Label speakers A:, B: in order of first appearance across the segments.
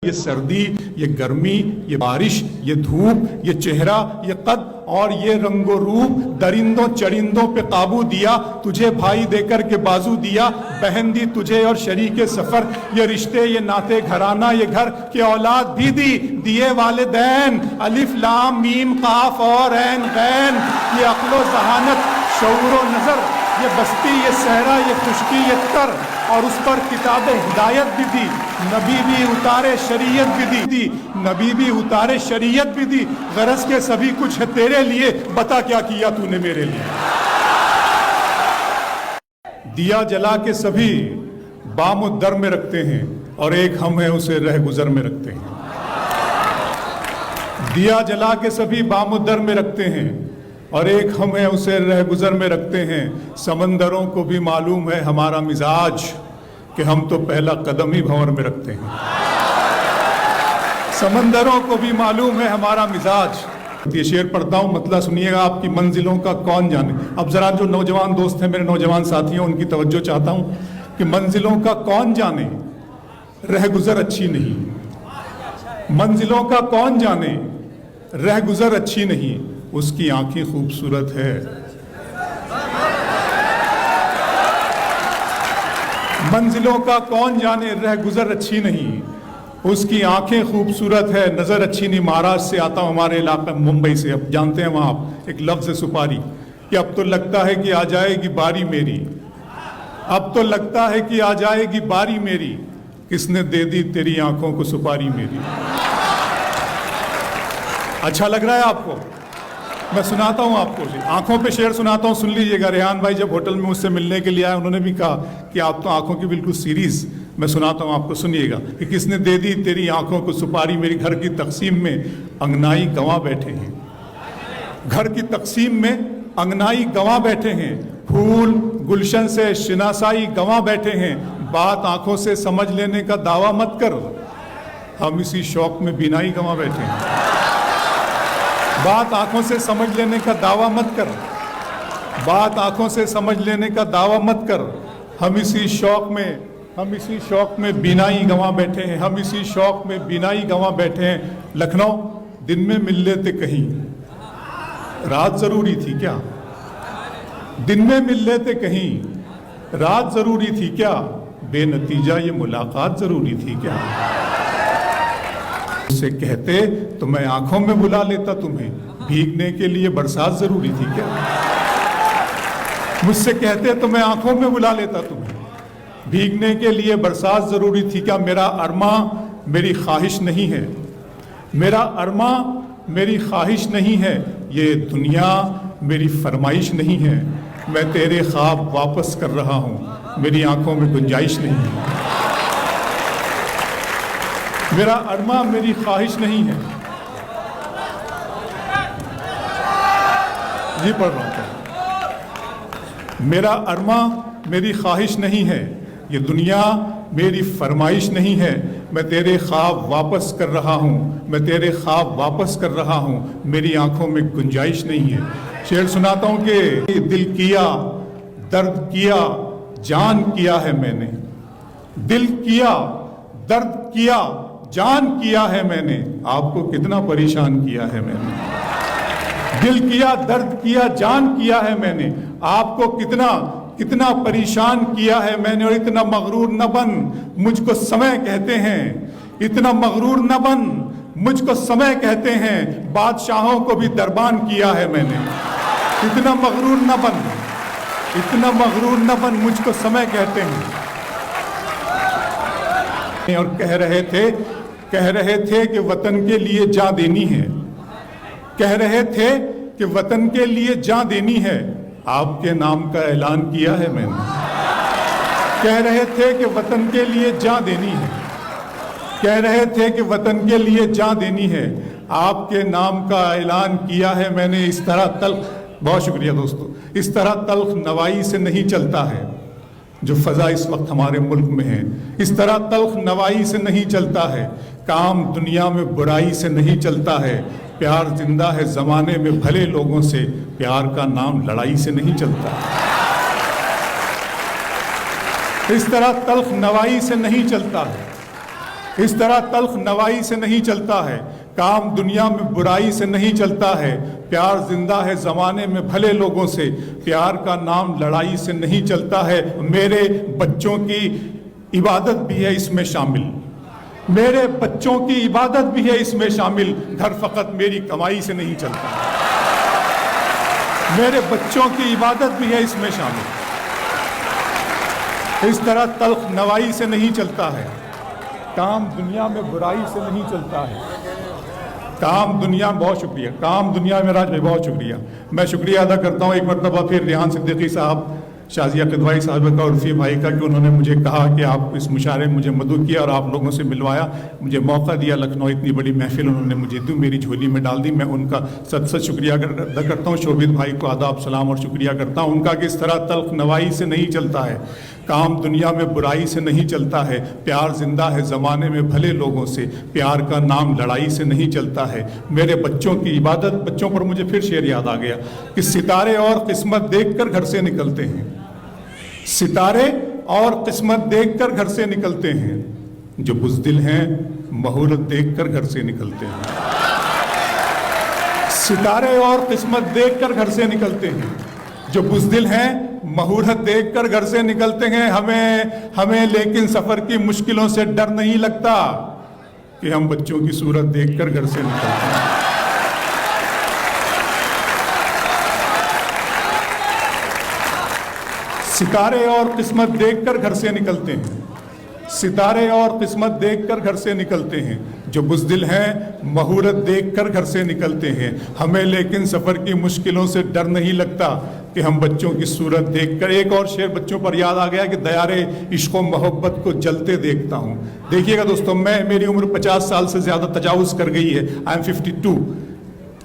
A: یہ سردی، یہ گرمی، یہ بارش، یہ دھوپ، یہ چہرہ، یہ قد اور یہ رنگ و روپ، درندوں چرندوں پہ قابو دیا، تجھے بھائی دے کر کے بازو دیا، بہن دی تجھے اور شریک سفر، یہ رشتے، یہ ناتے گھرانہ، یہ گھر کی اولاد بھی دی، دیے والدین، الف لام میم قاف اور عین غین، یہ عقل و ذہانت، شعور و نظر، یہ بستی، یہ صحرا، یہ خشکی، یہ تر، اور اس پر کتاب ہدایت بھی دی، نبی بھی اتارے شریعت بھی دی، نبی بھی اتارے شریعت بھی دی، غرض کے سبھی کچھ ہے تیرے لیے، بتا کیا کیا تو نے میرے لیے۔ دیا جلا کے سبھی بام و در میں رکھتے ہیں اور ایک ہم ہیں اسے رہ گزر میں رکھتے ہیں۔ دیا جلا کے سبھی بام و در میں رکھتے ہیں اور ایک ہم ہیں اسے رہ گزر میں رکھتے ہیں، سمندروں کو بھی معلوم ہے ہمارا مزاج کہ ہم تو پہلا قدم ہی بھنور میں رکھتے ہیں۔ سمندروں کو بھی معلوم ہے ہمارا مزاج۔ یہ شعر پڑھتا ہوں، مطلب سنیے گا، آپ کی منزلوں کا کون جانے۔ اب ذرا جو نوجوان دوست ہیں، میرے نوجوان ساتھی ہیں، ان کی توجہ چاہتا ہوں کہ منزلوں کا کون جانے رہ گزر اچھی نہیں، منزلوں کا کون جانے رہ گزر اچھی نہیں، اس کی آنکھیں خوبصورت ہے۔ منزلوں کا کون جانے رہ گزر اچھی نہیں، اس کی آنکھیں خوبصورت ہے، نظر اچھی نہیں۔ مہاراشٹر سے آتا ہوں، ہمارے علاقے ممبئی سے، اب جانتے ہیں وہاں ایک لفظ ہے سپاری، کہ اب تو لگتا ہے کہ آ جائے گی باری میری، اب تو لگتا ہے کہ آ جائے گی باری میری، کس نے دے دی تیری آنکھوں کو سپاری میری۔ اچھا لگ رہا ہے آپ کو؟ میں سناتا ہوں آپ کو، آنکھوں پہ شعر سناتا ہوں، سن لیجئے گا۔ ریحان بھائی جب ہوٹل میں مجھ سے ملنے کے لیے آئے، انہوں نے بھی کہا کہ آپ تو آنکھوں کی بالکل سیریز، میں سناتا ہوں آپ کو، سنیے گا کہ کس نے دے دی تیری آنکھوں کو سپاری میری، گھر کی تقسیم میں انگنائی گنوا بیٹھے ہیں، گھر کی تقسیم میں انگنائی گنوا بیٹھے ہیں، پھول گلشن سے شناسائی گنوا بیٹھے ہیں، بات آنکھوں سے سمجھ لینے کا دعویٰ مت کر، ہم اسی شوق میں بینائی گنوا بیٹھے ہیں۔ بات آنکھوں سے سمجھ لینے کا دعویٰ مت کر، بات آنکھوں سے سمجھ لینے کا دعویٰ مت کر، ہم اسی شوق میں بینائی گنوا بیٹھے ہیں، ہم اسی شوق میں بینائی گنوا بیٹھے ہیں۔ لکھنؤ دن میں مل لیتے کہیں، رات ضروری تھی کیا؟ دن میں مل لیتے کہیں، رات ضروری تھی کیا؟ بے نتیجہ یہ ملاقات ضروری تھی کیا؟ مجھ سے کہتے تو میں آنکھوں میں بلا لیتا تمہیں، بھیگنے کے لیے برسات ضروری تھی کیا؟ مجھ سے کہتے تو میں آنکھوں میں بلا لیتا تمہیں، بھیگنے کے لیے برسات ضروری تھی کیا؟ میرا ارماں میری خواہش نہیں ہے، میرا ارماں میری خواہش نہیں ہے، یہ دنیا میری فرمائش نہیں ہے، میں تیرے خواب واپس کر رہا ہوں، میری آنکھوں میں گنجائش نہیں ہے۔ میرا ارماں میری خواہش نہیں ہے، جی پڑھ رہا ہوں، میرا ارماں میری خواہش نہیں ہے، یہ دنیا میری فرمائش نہیں ہے، میں تیرے خواب واپس کر رہا ہوں، میں تیرے خواب واپس کر رہا ہوں، میری آنکھوں میں گنجائش نہیں ہے۔ شعر سناتا ہوں کہ دل کیا درد کیا جان کیا ہے میں نے، دل کیا درد کیا جان کیا ہے میں نے، آپ کو کتنا پریشان کیا ہے میں نے، دل کیا درد کیا جان کیا ہے میں نے، آپ کو کتنا پریشان کیا ہے میں نے، اور اتنا مغرور نہ بن مجھ کو سمے کہتے ہیں، اتنا مغرور نہ بن مجھ کو سمے کہتے ہیں، بادشاہوں کو بھی دربان کیا ہے میں نے، اتنا مغرور نہ بن، اتنا مغرور نہ بن مجھ کو سمے کہتے ہیں۔ اور کہہ رہے تھے کہ وطن کے لیے جان دینی ہے، کہہ رہے تھے کہ وطن کے لیے جان دینی ہے، آپ کے نام کا اعلان کیا ہے میں نے، کہہ رہے تھے کہ وطن کے لیے جان دینی ہے، کہہ رہے تھے کہ وطن کے لیے جان دینی ہے، آپ کے نام کا اعلان کیا ہے میں نے۔ اس طرح تلخ، بہت شکریہ دوستو، اس طرح تلخ نوائی سے نہیں چلتا ہے جو فضا اس وقت ہمارے ملک میں ہے، اس طرح تلخ نوائی سے نہیں چلتا ہے، کام دنیا میں برائی سے نہیں چلتا ہے، پیار زندہ ہے زمانے میں بھلے لوگوں سے، پیار کا نام لڑائی سے نہیں چلتا، اس طرح تلخ نوائی سے نہیں چلتا ہے، اس طرح تلخ نوائی سے نہیں چلتا ہے، کام دنیا میں برائی سے نہیں چلتا ہے، پیار زندہ ہے زمانے میں بھلے لوگوں سے، پیار کا نام لڑائی سے نہیں چلتا ہے، میرے بچوں کی عبادت بھی ہے اس میں شامل، میرے بچوں کی عبادت بھی ہے اس میں شامل، گھر فقط میری کمائی سے نہیں چلتا، میرے بچوں کی عبادت بھی ہے اس میں شامل، اس طرح تلخ نوائی سے نہیں چلتا ہے، کام دنیا میں برائی سے نہیں چلتا ہے، کام دنیا میں، بہت شکریہ، کام دنیا میں، راج بھائی بہت شکریہ، میں شکریہ ادا کرتا ہوں ایک مرتبہ پھر ریحان صدیقی صاحب، شازیہ قدوائی صاحبہ کا اور رفیع بھائی کا کہ انہوں نے مجھے کہا کہ آپ اس مشاعرے میں مجھے مدعو کیا اور آپ لوگوں سے ملوایا، مجھے موقع دیا، لکھنؤ اتنی بڑی محفل انہوں نے مجھے دی، میری جھولی میں ڈال دی، میں ان کا ست شکریہ ادا کرتا ہوں، شوبھت بھائی کو آداب سلام اور شکریہ کرتا ہوں ان کا کہ اس طرح تلخ نوائی سے نہیں چلتا ہے، کام دنیا میں برائی سے نہیں چلتا ہے، پیار زندہ ہے زمانے میں بھلے لوگوں سے، پیار کا نام لڑائی سے نہیں چلتا ہے، میرے بچوں کی عبادت، بچوں پر مجھے پھر شعر یاد آ گیا کہ ستارے اور قسمت دیکھ کر گھر سے نکلتے ہیں، ستارے اور قسمت دیکھ کر گھر سے نکلتے ہیں، جو بزدل ہیں مہورت دیکھ کر گھر سے نکلتے ہیں، ستارے اور قسمت دیکھ کر گھر سے نکلتے ہیں، جو بزدل ہیں مہورت دیکھ کر گھر سے نکلتے ہیں، ہمیں لیکن سفر کی مشکلوں سے ڈر نہیں لگتا کہ ہم بچوں کی صورت دیکھ کر گھر سے نکلتے ہیں، ستارے اور قسمت دیکھ کر گھر سے نکلتے ہیں، ستارے اور قسمت دیکھ کر گھر سے نکلتے ہیں، جو بزدل ہیں مہورت دیکھ کر گھر سے نکلتے ہیں، ہمیں لیکن سفر کی مشکلوں سے ڈر نہیں لگتا کہ ہم بچوں کی صورت دیکھ کر، ایک اور شعر بچوں پر یاد آ گیا کہ دیارے عشق و محبت کو جلتے دیکھتا ہوں، دیکھیے گا دوستوں، میری عمر 50 سال سے زیادہ تجاوز کر گئی ہے، آئی ایم 52،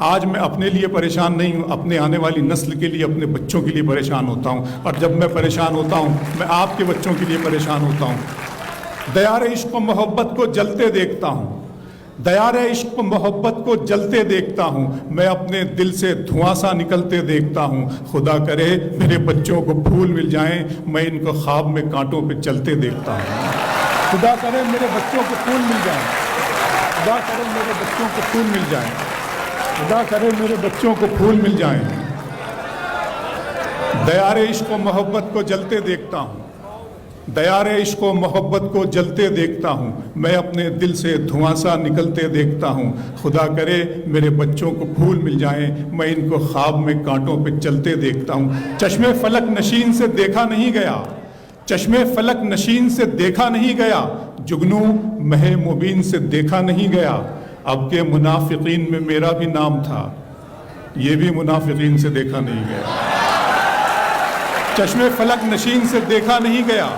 A: آج میں اپنے لیے پریشان نہیں ہوں، اپنے آنے والی نسل کے لیے، اپنے بچوں کے لیے پریشان ہوتا ہوں، اور جب میں پریشان ہوتا ہوں میں آپ کے بچوں کے لیے پریشان ہوتا ہوں، دیار عشق و محبت کو جلتے دیکھتا ہوں، دیار عشق و محبت کو جلتے دیکھتا ہوں، میں اپنے دل سے دھواں سا نکلتے دیکھتا ہوں، خدا کرے میرے بچوں کو پھول مل جائیں، میں ان کو خواب میں کانٹوں پہ چلتے دیکھتا ہوں، خدا کرے میرے بچوں کو پھول مل جائیں، خدا کرے میرے بچوں کو پھول مل جائیں، خدا کرے میرے بچوں کو پھول مل جائیں، دیار عشق و محبت کو جلتے دیکھتا ہوں، دیار عشق و محبت کو جلتے دیکھتا ہوں، میں اپنے دل سے دھواں سا نکلتے دیکھتا ہوں، خدا کرے میرے بچوں کو پھول مل جائیں، میں ان کو خواب میں کانٹوں پہ چلتے دیکھتا ہوں، چشمے فلک نشین سے دیکھا نہیں گیا، چشمے فلک نشین سے دیکھا نہیں گیا، جگنو مہ مبین سے دیکھا نہیں گیا، اب کے منافقین میں میرا بھی نام تھا، یہ بھی منافقین سے دیکھا نہیں گیا، چشمے فلک نشین سے دیکھا نہیں گیا،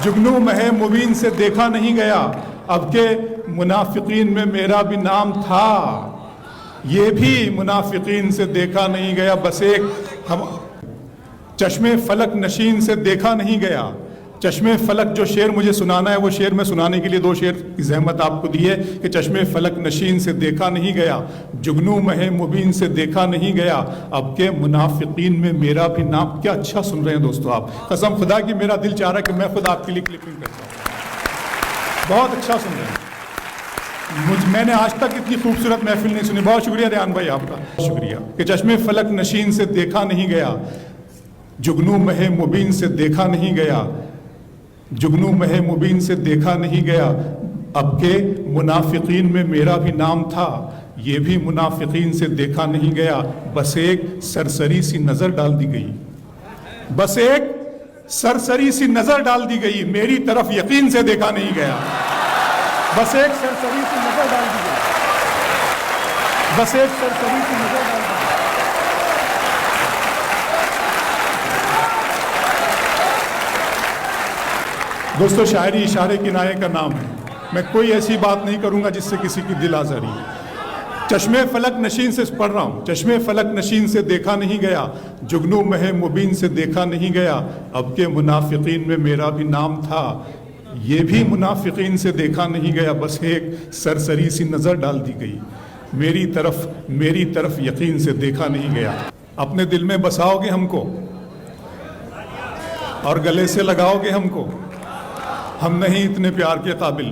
A: جگنو مہ مبین سے دیکھا نہیں گیا، اب کے منافقین میں میرا بھی نام تھا، یہ بھی منافقین سے دیکھا نہیں گیا، بس ایک چشمے فلک نشین سے دیکھا نہیں گیا، چشمے فلک جو شعر مجھے سنانا ہے وہ شعر میں سنانے کے لیے 2 شعر کی زحمت آپ کو دی ہے کہ چشمے فلک نشین سے دیکھا نہیں گیا، جگنو مہ مبین سے دیکھا نہیں گیا، اب کے منافقین میں میرا بھی نام، کیا اچھا سن رہے ہیں دوستو آپ، قسم خدا کی میرا دل چاہ رہا ہے کہ میں خود آپ کے لیے کلپنگ کرتا ہوں، بہت اچھا سن رہے ہیں، میں نے آج تک اتنی خوبصورت محفل نہیں سنی، بہت شکریہ ریحان بھائی آپ کا، شکریہ کہ چشمے فلک نشین سے دیکھا نہیں گیا، جگنو مہ مبین سے دیکھا نہیں گیا، جگنو مہ مبین سے دیکھا نہیں گیا، اب کے منافقین میں میرا بھی نام تھا، یہ بھی منافقین سے دیکھا نہیں گیا، بس ایک سرسری سی نظر ڈال دی گئی، بس ایک سرسری سی نظر ڈال دی گئی، میری طرف یقین سے دیکھا نہیں گیا، بس ایک سرسری سی نظر ڈال دی گئی، بس ایک سرسری سی نظر ڈال دی گئی۔ دوستو شاعری اشارے کنایے کا نام ہے، میں کوئی ایسی بات نہیں کروں گا جس سے کسی کی دل آزاری ہے، چشمے فلک نشین سے پڑھ رہا ہوں، چشمے فلک نشین سے دیکھا نہیں گیا، جگنو مہ مبین سے دیکھا نہیں گیا، اب کے منافقین میں میرا بھی نام تھا، یہ بھی منافقین سے دیکھا نہیں گیا، بس ایک سرسری سی نظر ڈال دی گئی، میری طرف یقین سے دیکھا نہیں گیا۔ اپنے دل میں بساؤ گے ہم کو اور گلے سے لگاؤ گے ہم کو، ہم نہیں اتنے پیار کے قابل،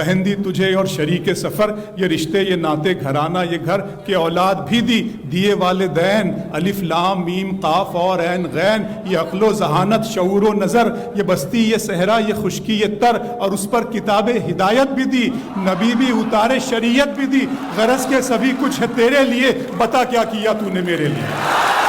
A: بہن دی تجھے اور شریک سفر، یہ رشتے یہ ناتے گھرانہ یہ گھر کہ اولاد بھی دی دیے والدین، الف لام میم قاف اور عین غین، یہ عقل و ذہانت شعور و نظر، یہ بستی یہ صحرا یہ خشکی یہ تر، اور اس پر کتاب ہدایت بھی دی، نبی بھی اتارے شریعت بھی دی، غرض کے سبھی کچھ ہے تیرے لیے، بتا کیا کیا تو نے میرے لیے۔